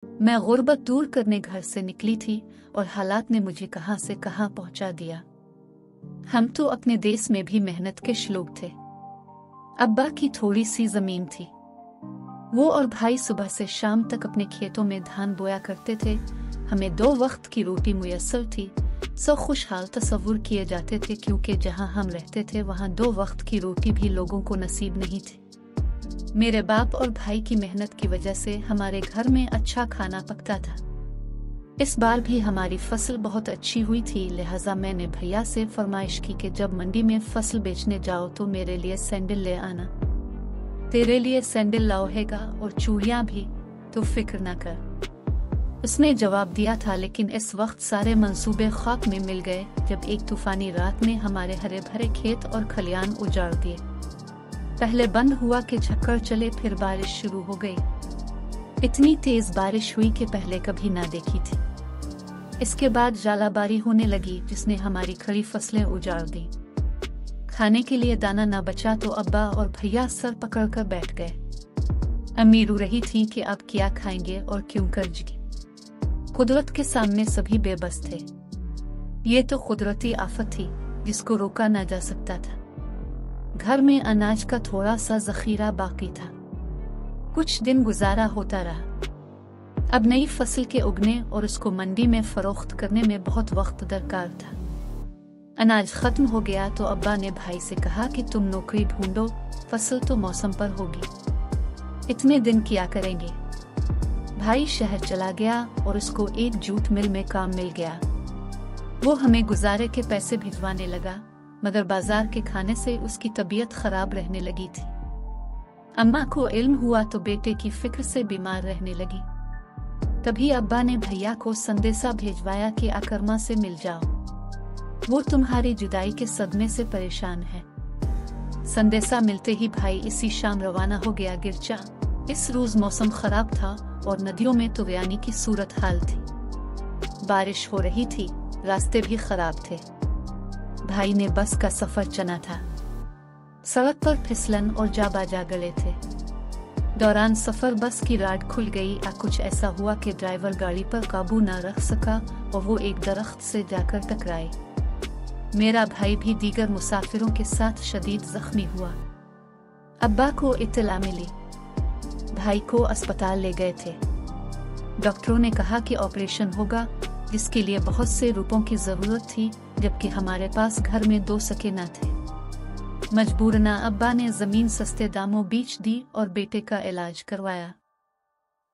मैं गुर्बत दूर करने घर से निकली थी और हालात ने मुझे कहां से कहां पहुंचा दिया। हम तो अपने देश में भी मेहनत के लोग थे। अब्बा की थोड़ी सी जमीन थी। वो और भाई सुबह से शाम तक अपने खेतों में धान बोया करते थे। हमें 2 वक्त की रोटी मुयस्सर थी। सब खुशहाल तस्वुर किए जाते थे, क्योंकि जहां हम रहते थे वहां 2 वक्त की रोटी भी लोगों को नसीब नहीं थी। मेरे बाप और भाई की मेहनत की वजह से हमारे घर में अच्छा खाना पकता था। इस बार भी हमारी फसल बहुत अच्छी हुई थी, लिहाजा मैंने भैया से फरमाइश की कि जब मंडी में फसल बेचने जाओ तो मेरे लिए सैंडल ले आना। तेरे लिए सैंडल लाओहेगा और चूड़ियां भी, तो फिक्र न कर। उसने जवाब दिया था, लेकिन इस वक्त सारे मंसूबे खाक में मिल गए जब एक तूफानी रात ने हमारे हरे भरे खेत और खलियान उजाड़ दिए। पहले बंद हुआ कि झक्कड़ चले, फिर बारिश शुरू हो गई। इतनी तेज बारिश हुई कि पहले कभी ना देखी थी। इसके बाद जालाबारी होने लगी, जिसने हमारी खड़ी फसलें उजाड़ दी। खाने के लिए दाना ना बचा तो अब्बा और भैया सर पकड़कर बैठ गए। अम्मी रो रही थी कि अब क्या खाएंगे और क्यों कर्जगी। कुदरत के सामने सभी बेबस थे। ये तो कुदरती आफत थी जिसको रोका ना जा सकता था। घर में अनाज का थोड़ा सा जखीरा बाकी था। कुछ दिन गुजारा होता रहा। अब नई फसल के उगने और उसको मंडी में फरोख्त करने में बहुत वक्त दरकार था। अनाज खत्म हो गया तो अब्बा ने भाई से कहा कि तुम नौकरी ढूंढो, फसल तो मौसम पर होगी। इतने दिन क्या करेंगे। भाई शहर चला गया और उसको एक जूट मिल में काम मिल गया। वो हमें गुजारे के पैसे भिजवाने लगा, मगर बाजार के खाने से उसकी तबीयत खराब रहने लगी थी। अम्मा को इल्म हुआ तो बेटे की फिक्र से बीमार रहने लगी। तभी अब्बा ने भैया को संदेशा भेजवाया कि अकरमा से मिल जाओ, वो तुम्हारी जुदाई के सदमे से परेशान है। संदेशा मिलते ही भाई इसी शाम रवाना हो गया गिरचा। इस रोज मौसम खराब था और नदियों में तुगयानी की सूरत हाल थी। बारिश हो रही थी, रास्ते भी खराब थे। भाई ने बस का सफर चुना था। सड़क पर फिसलन और जाबाजा गले थे। दौरान सफर बस की राड खुल गई या कुछ ऐसा हुआ कि ड्राइवर गाड़ी पर काबू न रख सका और वो एक दरख्त से जाकर टकराए। मेरा भाई भी दीगर मुसाफिरों के साथ शदीद जख्मी हुआ। अब्बा को इत्तला मिली। भाई को अस्पताल ले गए थे। डॉक्टरों ने कहा कि ऑपरेशन होगा, जिसके लिए बहुत से रुपयों की जरूरत थी, जबकि हमारे पास घर में 2 सके न थे। मजबूरना अब्बा ने जमीन सस्ते दामों बेच दी और बेटे का इलाज करवाया।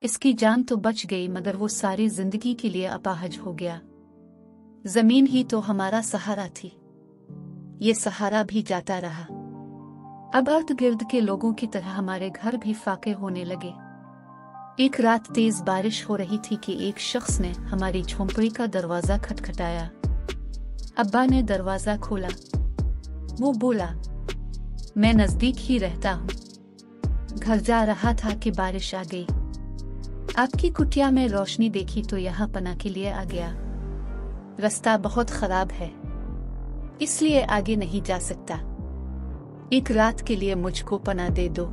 इसकी जान तो बच गई, मगर वो सारी जिंदगी के लिए अपाहज हो गया। जमीन ही तो हमारा सहारा थी। ये सहारा भी जाता रहा। अब अर्द गिर्द के लोगों की तरह हमारे घर भी फाके होने लगे। एक रात तेज बारिश हो रही थी कि एक शख्स ने हमारी झोंपड़ी का दरवाजा खटखटाया। अब्बा ने दरवाजा खोला। वो बोला, मैं नजदीक ही रहता हूँ। घर जा रहा था कि बारिश आ गई। आपकी कुटिया में रोशनी देखी तो यहाँ पनाह के लिए आ गया। रास्ता बहुत खराब है, इसलिए आगे नहीं जा सकता। एक रात के लिए मुझको पनाह दे दो।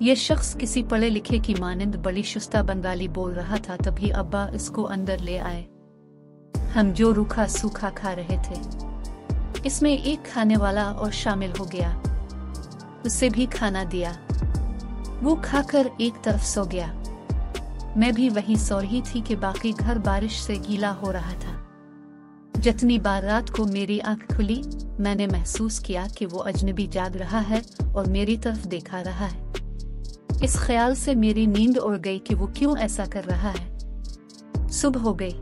ये शख्स किसी पढ़े लिखे की मानंद बड़ी शुस्ता बंगाली बोल रहा था। तभी अब्बा इसको अंदर ले आए। हम जो रूखा सूखा खा रहे थे, इसमें एक खाने वाला और शामिल हो गया। उसे भी खाना दिया। वो खाकर एक तरफ सो गया। मैं भी वहीं सो रही थी कि बाकी घर बारिश से गीला हो रहा था। जितनी बार रात को मेरी आंख खुली, मैंने महसूस किया कि वो अजनबी जाग रहा है और मेरी तरफ देखा रहा है। इस ख्याल से मेरी नींद उड़ गई कि वो क्यों ऐसा कर रहा है। सुबह हो गई।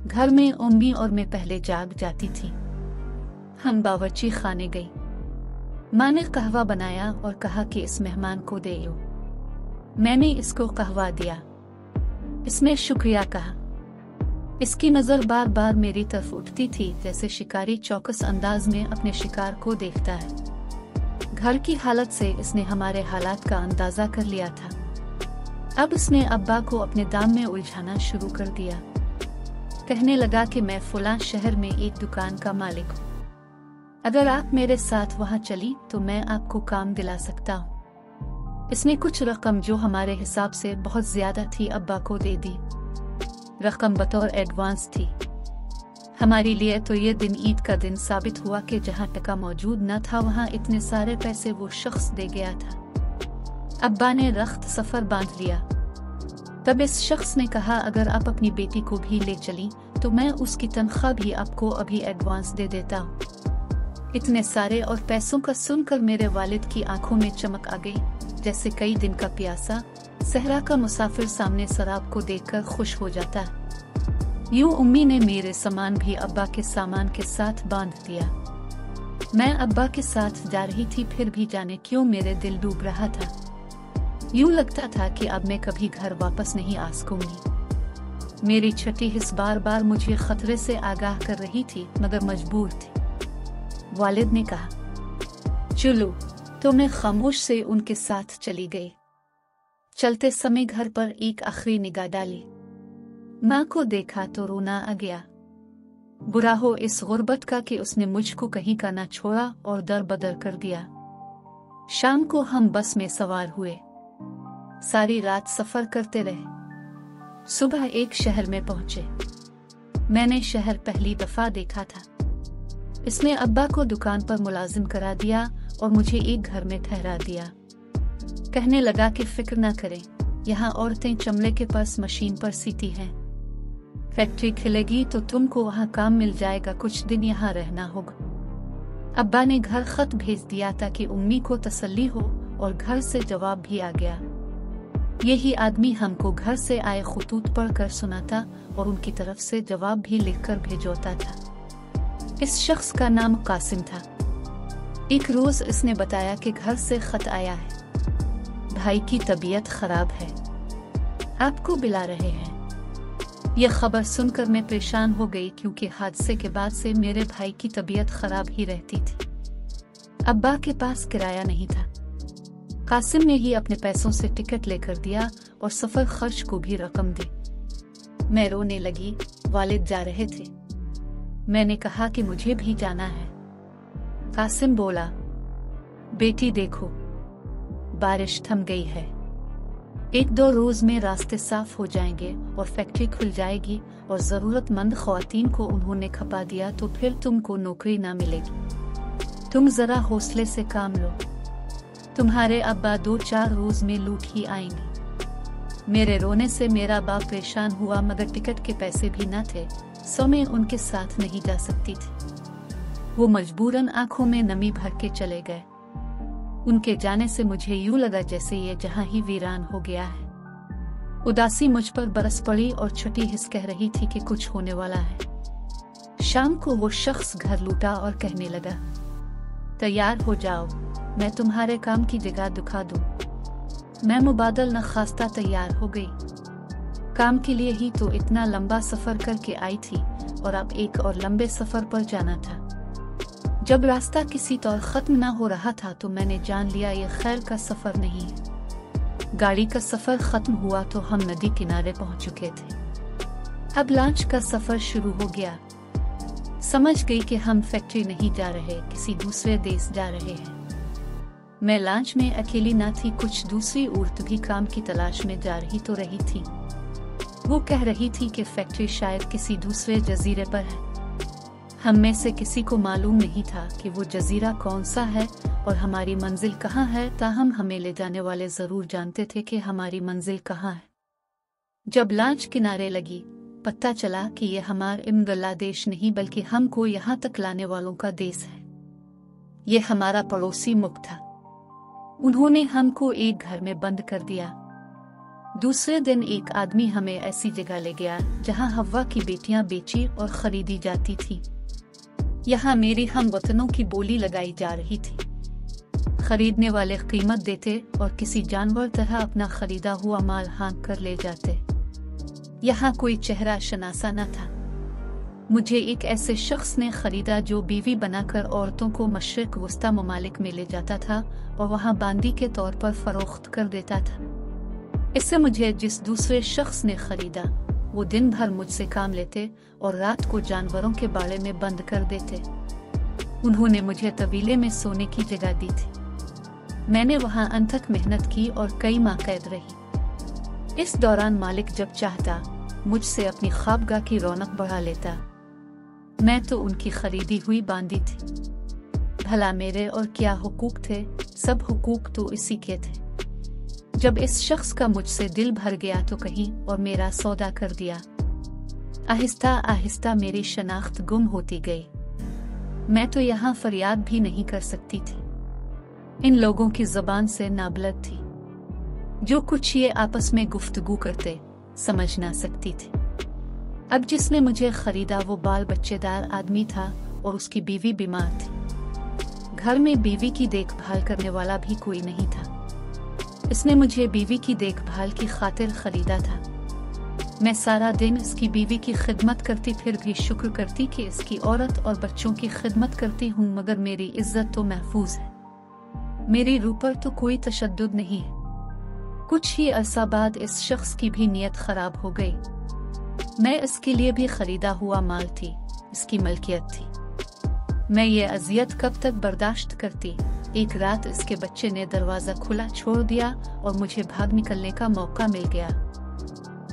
घर में अम्मी और मैं पहले जाग जाती थी। हम बावर्ची खाने गई। माँ ने कहवा बनाया और कहा कि इस मेहमान को दे लो। मैंने इसको कहवा दिया। इसने शुक्रिया कहा। इसकी नजर बार बार मेरी तरफ उठती थी, जैसे शिकारी चौकस अंदाज में अपने शिकार को देखता है। घर की हालत से इसने हमारे हालात का अंदाजा कर लिया था। अब इसने अब्बा को अपने दाम में उलझाना शुरू कर दिया। कहने लगा कि मैं फलां शहर में एक दुकान का मालिक हूँ। अगर आप मेरे साथ वहाँ चली तो मैं आपको काम दिला सकता हूँ। इसने कुछ रकम जो हमारे हिसाब से बहुत ज्यादा थी अब्बा को दे दी। रकम बतौर एडवांस थी। हमारे लिए तो ये दिन ईद का दिन साबित हुआ कि जहाँ टका मौजूद न था वहाँ इतने सारे पैसे वो शख्स दे गया था। अब्बा ने रख्त सफर बांध लिया। तब इस शख्स ने कहा, अगर आप अपनी बेटी को भी ले चली तो मैं उसकी तनख्वाह भी आपको अभी एडवांस दे देता हूँ। इतने सारे और पैसों का सुनकर मेरे वालिद की आंखों में चमक आ गई, जैसे कई दिन का प्यासा सहरा का मुसाफिर सामने शराब को देखकर खुश हो जाता है। यूं उम्मी ने मेरे सामान भी अब्बा के सामान के साथ बांध दिया। मैं अब्बा के साथ जा रही थी, फिर भी जाने क्यों मेरे दिल डूब रहा था। यूं लगता था कि अब मैं कभी घर वापस नहीं आ सकूंगी। मेरी छठी हिस्स बार बार मुझे खतरे से आगाह कर रही थी, मगर मजबूर थी। वालिद ने कहा, चलो, तो मैं खामोश से उनके साथ चली गई। चलते समय घर पर एक आखिरी निगाह डाली। माँ को देखा तो रोना आ गया। बुरा हो इस गुर्बत का कि उसने मुझको कहीं का ना छोड़ा और दर बदर कर दिया। शाम को हम बस में सवार हुए। सारी रात सफर करते रहे। सुबह एक शहर में पहुंचे। मैंने शहर पहली दफा देखा था। इसने अब्बा को दुकान पर मुलाजिम करा दिया और मुझे एक घर में ठहरा दिया। कहने लगा कि फिक्र ना करें, यहाँ औरतें चमड़े के पर्स मशीन पर सीती हैं। फैक्ट्री खुलेगी तो तुमको वहाँ काम मिल जाएगा, कुछ दिन यहाँ रहना होगा। अब्बा ने घर खत भेज दिया ताकि उम्मी को तसल्ली हो, और घर से जवाब भी आ गया। यही आदमी हमको घर से आए खुतूत पढ़कर सुनाता और उनकी तरफ से जवाब भी लिखकर भेजोता था। इस शख्स का नाम कासिम था। एक रोज इसने बताया कि घर से खत आया है, भाई की तबीयत खराब है, आपको बुला रहे हैं। यह खबर सुनकर मैं परेशान हो गई, क्योंकि हादसे के बाद से मेरे भाई की तबीयत खराब ही रहती थी। अब्बा के पास किराया नहीं था। कासिम ने ही अपने पैसों से टिकट लेकर दिया और सफर खर्च को भी रकम दी। मैं रोने लगी। वालिद जा रहे थे। मैंने कहा कि मुझे भी जाना है। कासिम बोला, बेटी देखो, बारिश थम गई है। 1-2 रोज में रास्ते साफ हो जाएंगे और फैक्ट्री खुल जाएगी, और जरूरतमंद ख्वातीन को उन्होंने खपा दिया तो फिर तुमको नौकरी ना मिलेगी। तुम जरा हौसले से काम लो। तुम्हारे अब्बा 2-4 रोज में लौट ही आएंगे। मेरे रोने से मेरा बाप परेशान हुआ, मगर टिकट के पैसे भी न थे, सो मैं उनके साथ नहीं जा सकती थी। वो मजबूरन आंखों में नमी भर के चले गए। उनके जाने से मुझे यूं लगा जैसे ये जहां ही वीरान हो गया है। उदासी मुझ पर बरस पड़ी और छठी हिस्स कह रही थी कि कुछ होने वाला है। शाम को वो शख्स घर लौटा और कहने लगा, तैयार हो जाओ, मैं तुम्हारे काम की जगह दुखा दूं। मैं मुबादल न खास्ता तैयार हो गई। काम के लिए ही तो इतना लंबा सफर करके आई थी, और अब एक और लंबे सफर पर जाना था। जब रास्ता किसी तौर खत्म ना हो रहा था तो मैंने जान लिया ये खैर का सफर नहीं है। गाड़ी का सफर खत्म हुआ तो हम नदी किनारे पहुंच चुके थे। अब लॉन्च का सफर शुरू हो गया। समझ गई कि हम फैक्ट्री नहीं जा रहे, किसी दूसरे देश जा रहे हैं। मैं लॉन्च में अकेली ना थी, कुछ दूसरी औरत भी काम की तलाश में जा रही तो रही थी। वो कह रही थी कि फैक्ट्री शायद किसी दूसरे जजीरे पर है। हम में से किसी को मालूम नहीं था कि वो जजीरा कौन सा है और हमारी मंजिल कहाँ है, ताहम हमें ले जाने वाले जरूर जानते थे कि हमारी मंजिल कहाँ है। जब लॉन्च किनारे लगी, पता चला कि ये हमारा बांग्लादेश नहीं बल्कि हमको यहाँ तक लाने वालों का देश है। ये हमारा पड़ोसी मुख था। उन्होंने हमको एक घर में बंद कर दिया। दूसरे दिन एक आदमी हमें ऐसी जगह ले गया जहाँ हवा की बेटियां बेची और खरीदी जाती थी। यहाँ मेरी हमवतनों की बोली लगाई जा रही थी। खरीदने वाले कीमत देते और किसी जानवर तरह अपना खरीदा हुआ माल हाँक कर ले जाते। यहाँ कोई चेहरा शनासा न था। मुझे एक ऐसे शख्स ने खरीदा जो बीवी बनाकर औरतों को मशरिक वस्ता ममालिक में ले जाता था और वहाँ बांदी के तौर पर फरोख्त कर देता था। इससे मुझे जिस दूसरे शख्स ने खरीदा वो दिन भर मुझसे काम लेते और रात को जानवरों के बाड़े में बंद कर देते। उन्होंने मुझे तबीले में सोने की जगह दी थी। मैंने वहां अनथक मेहनत की और कई माह कैद रही। इस दौरान मालिक जब चाहता मुझसे अपनी ख्वाबगाह की रौनक बढ़ा लेता। मैं तो उनकी खरीदी हुई बांदी थी। भला मेरे और क्या हुकूक थे, सब हुकूक तो इसी के थे। जब इस शख्स का मुझसे दिल भर गया तो कहीं और मेरा सौदा कर दिया। आहिस्ता आहिस्ता मेरी शनाख्त गुम होती गई। मैं तो यहाँ फरियाद भी नहीं कर सकती थी। इन लोगों की जुबान से नाबलद थी। जो कुछ ये आपस में गुफ्तगू करते समझ ना सकती थी। अब जिसने मुझे खरीदा वो बाल बच्चेदार आदमी था और उसकी बीवी बीमार थी। घर में बीवी की देखभाल करने वाला भी कोई नहीं था। इसने मुझे बीवी की देखभाल की खातिर खरीदा था। मैं सारा दिन इसकी बीवी की खिदमत करती, फिर भी शुक्र करती कि इसकी औरत और बच्चों की खिदमत करती हूँ, मगर मेरी इज्जत तो महफूज है। मेरी रूह पर तो कोई तशद्दुद नहीं है। कुछ ही अरसा बाद इस शख्स की भी नीयत खराब हो गई। मैं इसके लिए भी खरीदा हुआ माल थी, इसकी मलकियत थी। मैं ये अजियत कब तक बर्दाश्त करती। एक रात इसके बच्चे ने दरवाजा खुला छोड़ दिया और मुझे भाग निकलने का मौका मिल गया।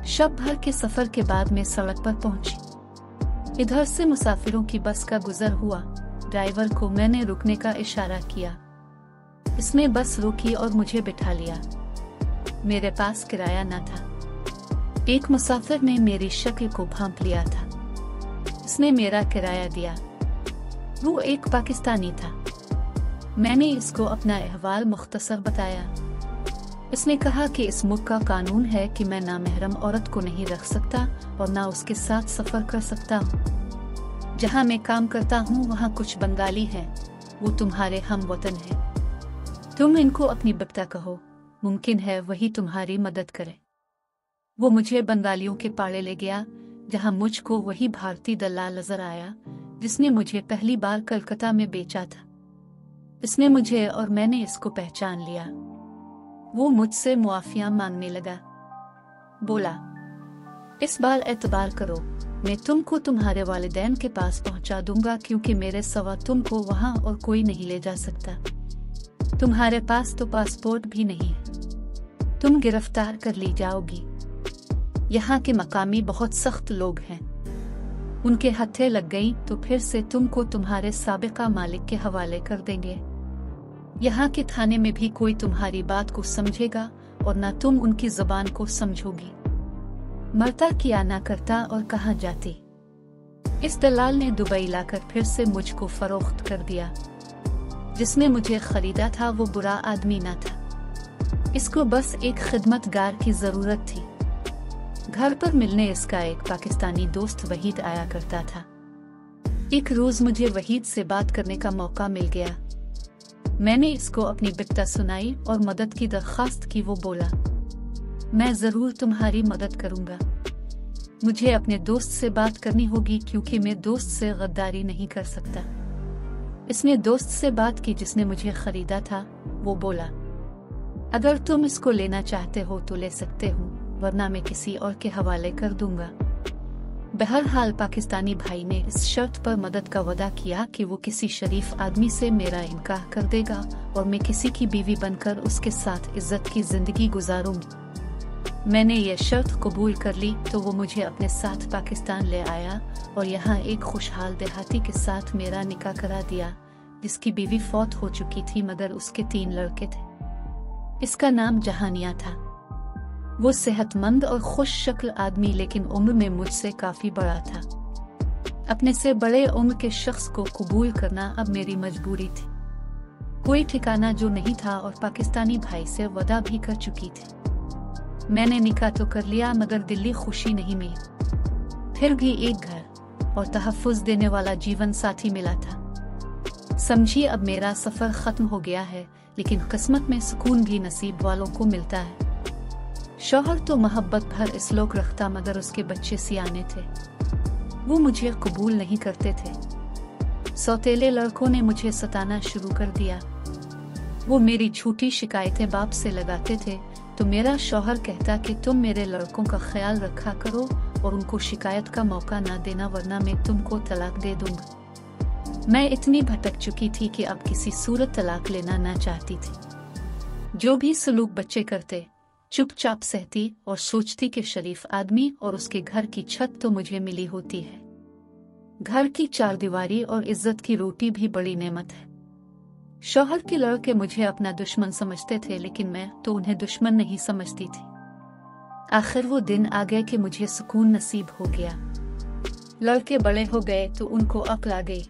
शब भर के सफर के बाद मैं सड़क पर पहुंची। इधर से मुसाफिरों की बस का गुजर हुआ। ड्राइवर को मैंने रुकने का इशारा किया। इसने बस रोकी और मुझे बिठा लिया। मेरे पास किराया न था। एक मुसाफिर ने मेरी शक्ल को भांप लिया था। इसने मेरा किराया दिया। वो एक पाकिस्तानी था। मैंने इसको अपना अहवाल मुख्तसर बताया। इसने कहा कि इस मुल्क का कानून है कि मैं नामहरम औरत को नहीं रख सकता और ना उसके साथ सफर कर सकता हूँ। जहाँ मैं काम करता हूँ वहाँ कुछ बंगाली हैं, वो तुम्हारे हम वतन हैं। तुम इनको अपनी बक्ता कहो, मुमकिन है वही तुम्हारी मदद करे। वो मुझे बंगालियों के पाड़े ले गया, जहाँ मुझको वही भारतीय दलाल नजर आया जिसने मुझे पहली बार कलकत्ता में बेचा था। इसने मुझे और मैंने इसको पहचान लिया। वो मुझसे मुआफिया मांगने लगा। बोला, इस बार एतबार करो, मैं तुमको तुम्हारे वालिदैन के पास पहुंचा दूंगा, क्योंकि मेरे सिवा तुमको वहां और कोई नहीं ले जा सकता। तुम्हारे पास तो पासपोर्ट भी नहीं है। तुम गिरफ्तार कर ली जाओगी। यहाँ के मकामी बहुत सख्त लोग हैं। उनके हत्थे लग गई तो फिर से तुमको तुम्हारे साबिका मालिक के हवाले कर देंगे। यहाँ के थाने में भी कोई तुम्हारी बात को समझेगा और ना तुम उनकी जुबान को समझोगी। मरता किया ना करता और कहाँ जाती। इस दलाल ने दुबई लाकर फिर से मुझको फरोख्त कर दिया। जिसने मुझे खरीदा था वो बुरा आदमी ना था। इसको बस एक खिदमतगार की जरूरत थी। घर पर मिलने इसका एक पाकिस्तानी दोस्त वहीद आया करता था। एक रोज मुझे वहीद से बात करने का मौका मिल गया। मैंने इसको अपनी बिपता सुनाई और मदद की दरख्वास्त की। वो बोला, मैं जरूर तुम्हारी मदद करूंगा। मुझे अपने दोस्त से बात करनी होगी, क्योंकि मैं दोस्त से गद्दारी नहीं कर सकता। इसने दोस्त से बात की जिसने मुझे खरीदा था। वो बोला, अगर तुम इसको लेना चाहते हो तो ले सकते हो, वरना मैं किसी और के हवाले कर दूंगा। बहरहाल पाकिस्तानी भाई ने इस शर्त पर मदद का वादा किया कि वो किसी शरीफ आदमी से मेरा इनकार कर देगा और मैं किसी की बीवी बनकर उसके साथ इज्जत की जिंदगी गुजारूंगी। मैंने ये शर्त कबूल कर ली तो वो मुझे अपने साथ पाकिस्तान ले आया और यहाँ एक खुशहाल देहाती के साथ मेरा निकाह करा दिया, जिसकी बीवी फौत हो चुकी थी मगर उसके 3 लड़के थे। इसका नाम जहानिया था। वो सेहतमंद और खुश शक्ल आदमी, लेकिन उम्र में मुझसे काफी बड़ा था। अपने से बड़े उम्र के शख्स को कबूल करना अब मेरी मजबूरी थी। कोई ठिकाना जो नहीं था और पाकिस्तानी भाई से वादा भी कर चुकी थी। मैंने निकाह तो कर लिया मगर दिल्ली खुशी नहीं मिली। फिर भी एक घर और तहफ्फुज देने वाला जीवन साथी मिला था। समझिए अब मेरा सफर खत्म हो गया है, लेकिन किस्मत में सुकून भी नसीब वालों को मिलता है। शौहर तो मोहब्बत भर इसलोक रखता मगर उसके बच्चे सियाने थे। वो मुझे कबूल नहीं करते थे। सौतेले लड़कों ने मुझे सताना शुरू कर दिया। वो मेरी झूठी शिकायतें बाप से लगाते थे तो मेरा शौहर कहता कि तुम मेरे लड़कों का ख्याल रखा करो और उनको शिकायत का मौका ना देना, वरना मैं तुमको तलाक दे दूंगा। मैं इतनी भटक चुकी थी कि अब किसी सूरत तलाक लेना ना चाहती थी। जो भी सलूक बच्चे करते चुपचाप सहती और सोचती कि शरीफ आदमी और उसके घर की छत तो मुझे मिली होती है। घर की चारदीवारी और इज्जत की रोटी भी बड़ी नेमत है। शौहर के लड़के मुझे अपना दुश्मन समझते थे, लेकिन मैं तो उन्हें दुश्मन नहीं समझती थी। आखिर वो दिन आ गए कि मुझे सुकून नसीब हो गया। लड़के बड़े हो गए तो उनको अक्ल आ गई।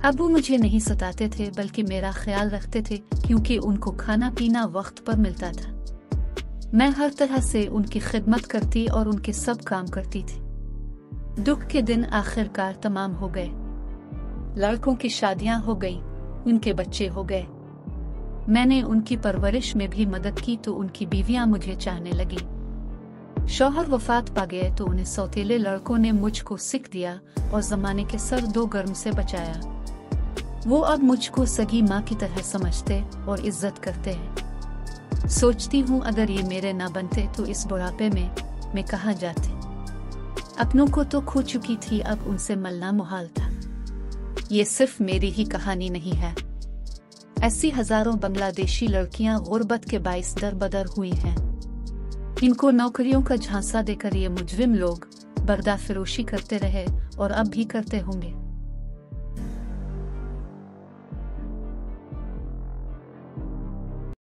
अब वो मुझे नहीं सताते थे बल्कि मेरा ख्याल रखते थे, क्योंकि उनको खाना पीना वक्त पर मिलता था। मैं हर तरह से उनकी खिदमत करती और उनके सब काम करती थी। दुख के दिन आखिरकार तमाम हो गए। लड़कों की शादियां हो गई, उनके बच्चे हो गए। मैंने उनकी परवरिश में भी मदद की तो उनकी बीवियां मुझे चाहने लगी। शौहर वफात पा गए तो उन्हें सौतेले लड़कों ने मुझको सिख दिया और जमाने के सर दो गर्म से बचाया। वो अब मुझको सगी माँ की तरह समझते और इज्जत करते हैं। सोचती हूँ अगर ये मेरे ना बनते तो इस बुढ़ापे में मैं कहाँ जाती। अपनों को तो खो चुकी थी, अब उनसे मिलना मुहाल था। ये सिर्फ मेरी ही कहानी नहीं है, ऐसी हजारों बांग्लादेशी लड़कियां गुर्बत के बाइस दरबदर हुई हैं। इनको नौकरियों का झांसा देकर ये मुजरिम लोग बर्दाफिरोशी करते रहे और अब भी करते होंगे।